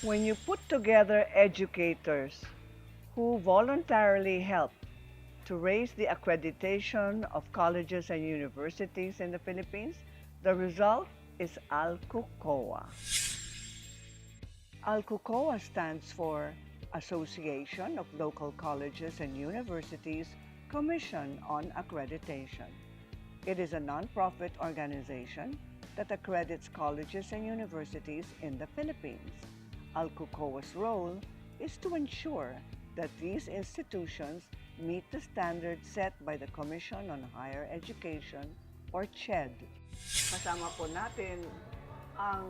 When you put together educators who voluntarily help to raise the accreditation of colleges and universities in the Philippines, the result is ALCUCOA. ALCUCOA stands for Association of Local Colleges and Universities Commission on Accreditation. It is a nonprofit organization that accredits colleges and universities in the Philippines. ALCUCOA's role is to ensure that these institutions meet the standards set by the Commission on Higher Education or CHED. Kasama po natin ang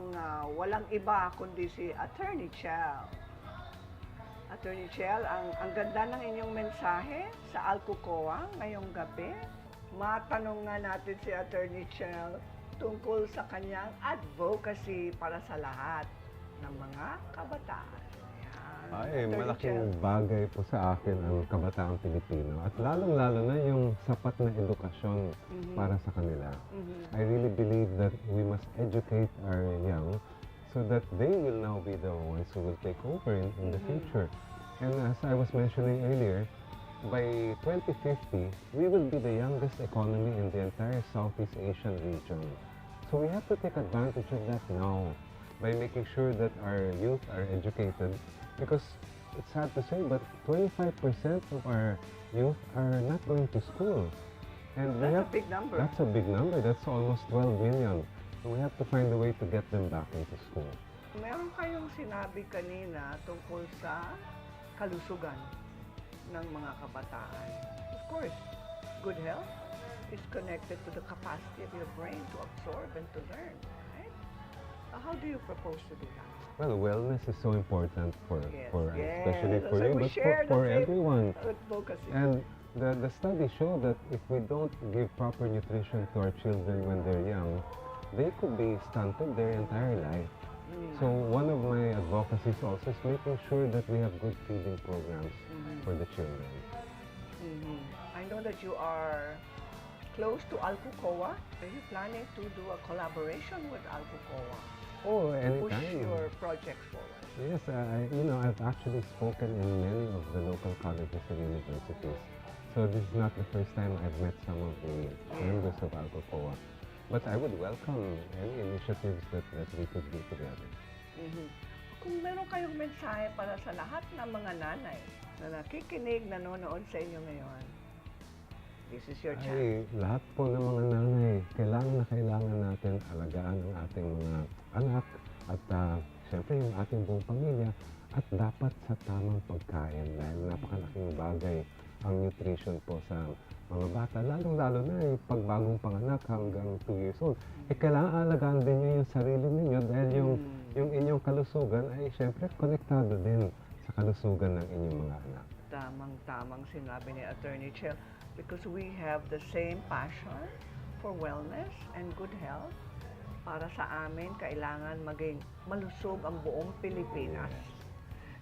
walang iba kundi si Attorney Chel. Attorney Chel, ang ganda ng inyong mensahe sa ALCUCOA ngayong gabi. Matanong nga natin si Attorney Chel tungkol sa kanyang advocacy para sa lahat ng mga kabataan. Ay, malaking bagay po sa akin ang kabataang Pilipino at lalong-lalo na yung sapat na edukasyon para sa kanila. I really believe that we must educate our young so that they will now be the ones who will take over in the future. And as I was mentioning earlier, by 2050, we will be the youngest economy in the entire Southeast Asian region. So we have to take advantage of that now by making sure that our youth are educated, because it's sad to say, but 25% of our youth are not going to school. And that's a big number. That's a big number. That's almost 12 million. So we have to find a way to get them back into school. Meron kayong sinabi kanina tungkol sa kalusugan ng mga kabataan. Of course, good health is connected to the capacity of your brain to absorb and to learn. How do you propose to do that? Well, wellness is so important for especially for so you, but for everyone. Advocacy. And the studies show that if we don't give proper nutrition to our children when they're young, they could be stunted their entire life. So one of my advocacies also is making sure that we have good feeding programs for the children. I know that you are close to ALCUCOA. Are you planning to do a collaboration with ALCUCOA? Oh, anytime. Push your projects forward. Yes, I've actually spoken in many of the local colleges and universities. So this is not the first time I've met some of the members of ALCUCOA. But I would welcome any initiatives that we could do together. Kung meron kayong mensahe para sa lahat ng mga nanay na nakikinig, nanonood sa inyo ngayon, this is your chance. Ay, lahat po ng mga nanay, kailangan natin alagaan ang ating mga anak at siyempre yung ating buong pamilya at dapat sa tamang pagkain dahil napakalaking bagay ang nutrition po sa mga bata, lalong-lalo na yung pagbagong panganak hanggang 2 years old. Kailangan alagaan din nyo yung sarili ninyo dahil yung inyong kalusugan ay siyempre konektado din sa kalusugan ng inyong mga anak. Tamang sinabi ni Attorney Chel, because we have the same passion for wellness and good health. Para sa amin, kailangan maging malusog ang buong Pilipinas.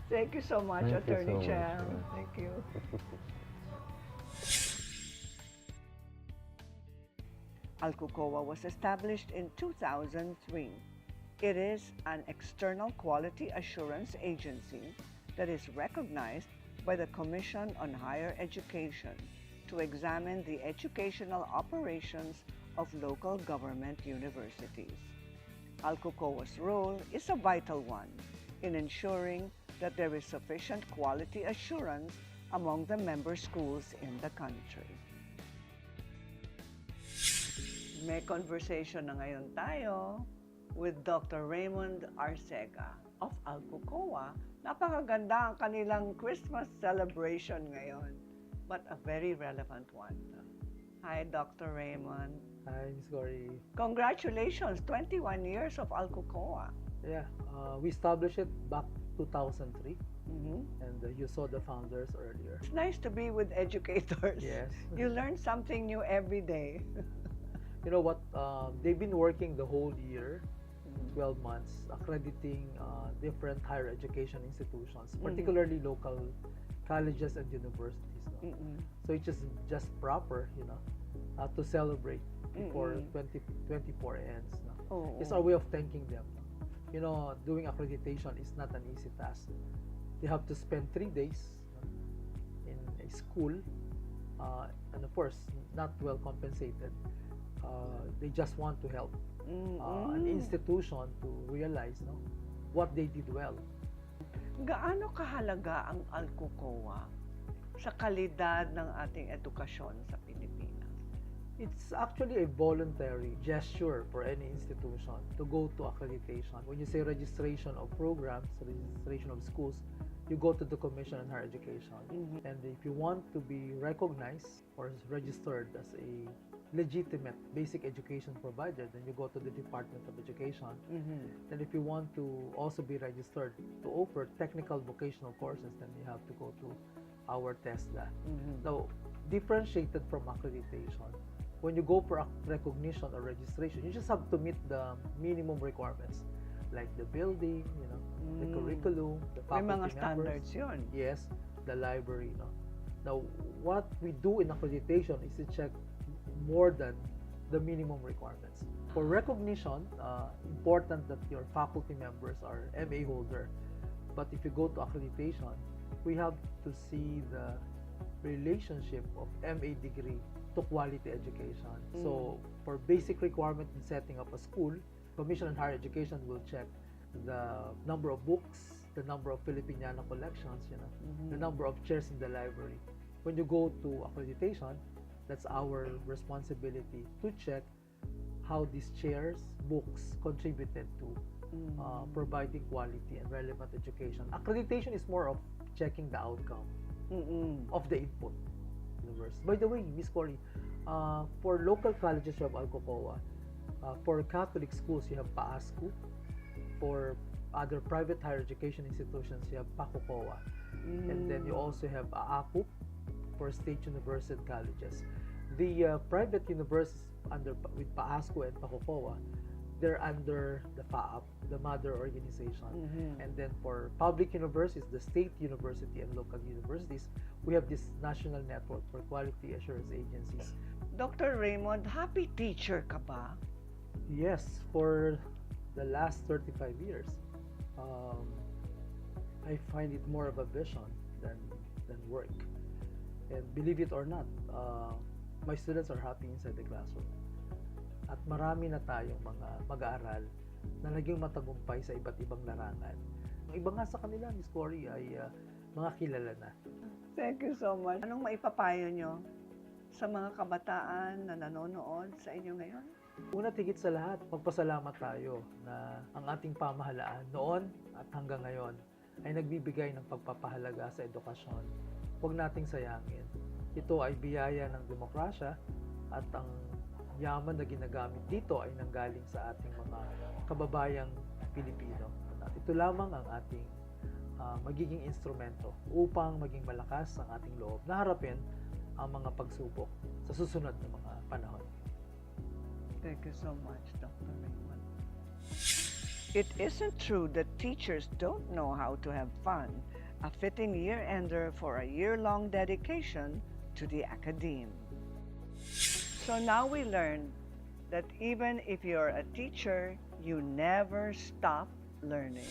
Thank you so much, Attorney Chel. Thank you. ALCUCOA was established in 2003. It is an external quality assurance agency that is recognized by the Commission on Higher Education to examine the educational operations of local government universities. ALCUCOA's role is a vital one in ensuring that there is sufficient quality assurance among the member schools in the country. May conversation na ngayon tayo with Dr. Raymond Arcega of ALCUCOA. Napakaganda ang kanilang Christmas celebration ngayon, but a very relevant one. Hi, Dr. Raymond. Hi, Ms. Cory. Congratulations, 21 years of ALCUCOA. Yeah, we established it back 2003, and you saw the founders earlier. It's nice to be with educators. Yes. You learn something new every day. You know what? They've been working the whole year, 12 months, accrediting different higher education institutions, particularly local colleges and universities. No? So it's just proper, to celebrate before 2024 ends. No? It's our way of thanking them. No? You know, doing accreditation is not an easy task. They have to spend 3 days in a school, and of course, not well compensated. They just want to help an institution to realize what they did well. Gaano kahalaga ang ALCUCOA sa kalidad ng ating edukasyon sa Pilipinas? It's actually a voluntary gesture for any institution to go to accreditation. When you say registration of programs, registration of schools, you go to the Commission on Higher Education. And if you want to be recognized or registered as a legitimate basic education provider, then you go to the Department of Education. And if you want to also be registered to offer technical vocational courses, then you have to go to our TESDA. Now, differentiated from accreditation, when you go for recognition or registration, you just have to meet the minimum requirements, like the building, the curriculum, the faculty May mga members. standards yun. Yes, the library. Now, what we do in accreditation is to check more than the minimum requirements. For recognition, important that your faculty members are MA holder. But if you go to accreditation, we have to see the relationship of MA degree to quality education. So, for basic requirement in setting up a school, Commission on Higher Education will check the number of books, the number of Filipiniana collections, the number of chairs in the library. When you go to accreditation, that's our responsibility to check how these chairs, books contributed to providing quality and relevant education. Accreditation is more of checking the outcome of the input. By the way, Miss Cory, for local colleges you have ALCUCOA. For Catholic schools you have PAASCU. For other private higher education institutions you have PACUCOA. And then you also have AACUP for state university colleges. The private universities with PAASCU and PACUCOA, they're under the FAAP, the mother organization. And then for public universities, the state university and local universities, we have this national network for quality assurance agencies. Dr. Raymond, happy teacher ka ba? Yes, for the last 35 years. I find it more of a vision than work. And believe it or not, my students are happy inside the classroom. At marami na tayong mga mag-aaral na naging matagumpay sa iba't ibang larangan. Ang iba nga sa kanila, Miss Cory, ay mga kilala na. Thank you so much. Anong maipapayo nyo sa mga kabataan na nanonood sa inyo ngayon? Una tigit sa lahat, magpasalamat tayo na ang ating pamahalaan noon at hanggang ngayon ay nagbibigay ng pagpapahalaga sa edukasyon. Huwag nating sayangin. Ito ay biyaya ng demokrasya at ang yaman na ginagamit dito ay nanggaling sa ating mga kababayang Pilipino. At ito lamang ang ating magiging instrumento upang maging malakas ang ating loob na harapin ang mga pagsubok sa susunod na mga panahon. Thank you so much, Dr. Raymond. It isn't true that teachers don't know how to have fun. A fitting year-ender for a year-long dedication to the academe. So now we learned that even if you're a teacher, you never stop learning.